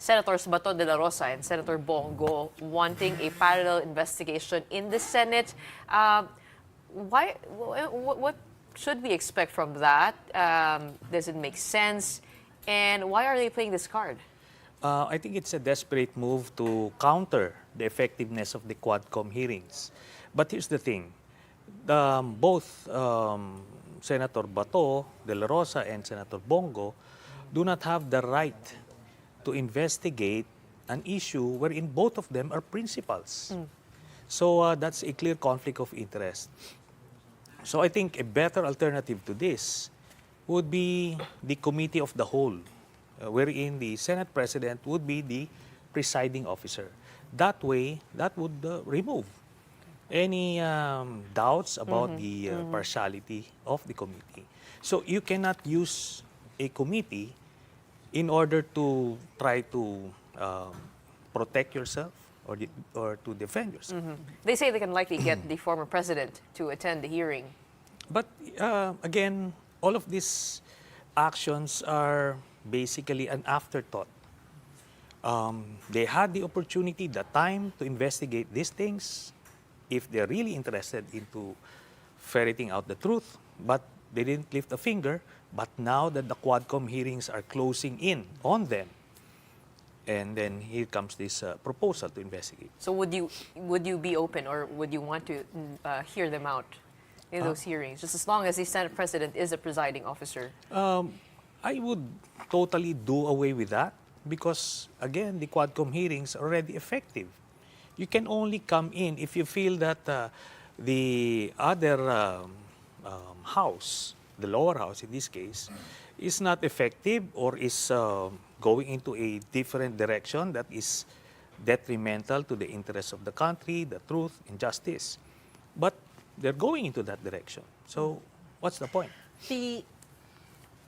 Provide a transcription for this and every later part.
Senators Bato de la Rosa and Senator Bongo wanting a parallel investigation in the Senate. What should we expect from that? Does it make sense? And why are they playing this card? I think it's a desperate move to counter the effectiveness of the Quadcom hearings. But here's the thing. Both Senator Bato de la Rosa and Senator Bongo do not have the right to investigate an issue wherein both of them are principals. So that's a clear conflict of interest. So I think a better alternative to this would be the Committee of the Whole, wherein the Senate President would be the presiding officer. That way, that would remove any doubts about the partiality of the committee. So you cannot use a committee in order to try to protect yourself or to defend yourself. They say they can likely get the former president to attend the hearing. But again, all of these actions are basically an afterthought. They had the opportunity, the time to investigate these things if they're really interested into ferreting out the truth, but they didn't lift a finger. But now that the Quadcom hearings are closing in on them, and then here comes this proposal to investigate. So would you be open, or would you want to hear them out in those hearings, just as long as the Senate President is a presiding officer? I would totally do away with that because, again, the Quadcom hearings are already effective. You can only come in if you feel that the other house, the lower house in this case, is not effective or is going into a different direction that is detrimental to the interests of the country, the truth, and justice. But they're going into that direction. So what's the point? The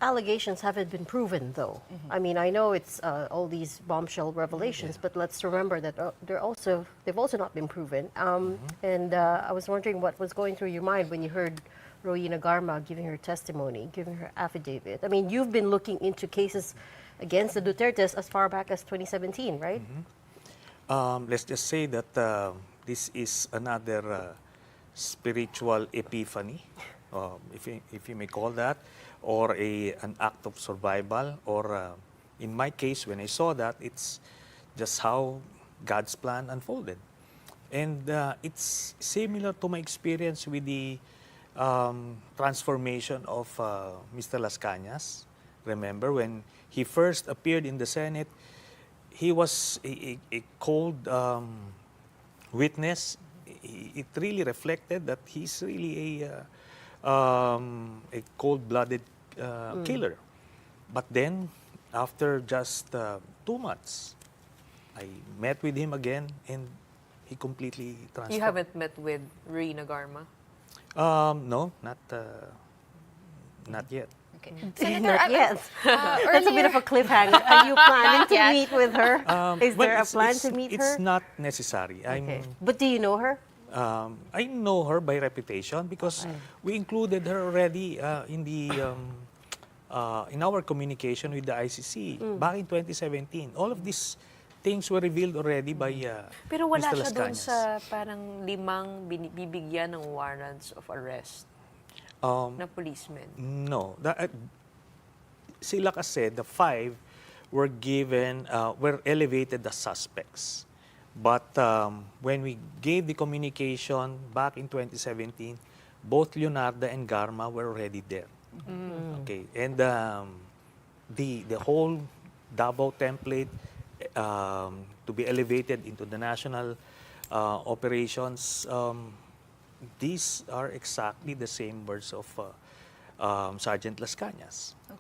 allegations haven't been proven, though. I mean, I know it's all these bombshell revelations, but let's remember that they've also not been proven. And I was wondering what was going through your mind when you heard Rowena Garma giving her testimony, giving her affidavit. I mean, you've been looking into cases against the Dutertes as far back as 2017, right? Let's just say that this is another spiritual epiphany, if you may call that, or an act of survival, or in my case, when I saw that, it's just how God's plan unfolded. And it's similar to my experience with the transformation of Mr. Las Cañas. Remember, when he first appeared in the Senate, he was a cold witness. It really reflected that he's really a cold-blooded killer. But then, after just 2 months, I met with him again, and he completely transformed. You haven't met with Rowena Garma? No, not yet. Okay. Not yet. That's a bit of a cliffhanger. Are you planning to meet with her? Is there a plan to meet her? It's not necessary. Okay. But do you know her? I know her by reputation because we included her already in our communication with the ICC back in 2017. All of these things were revealed already by Pero wala Mr. siya Las doon Cañas. sa parang 5 bibigyan ng warrants of arrest na policemen. No. Sila kasi, the 5 were given, were elevated as suspects. But when we gave the communication back in 2017, both Leonardo and Garma were already there. Okay. And the whole Davao template to be elevated into the national operations, these are exactly the same words of Sergeant Las Cañas. Okay.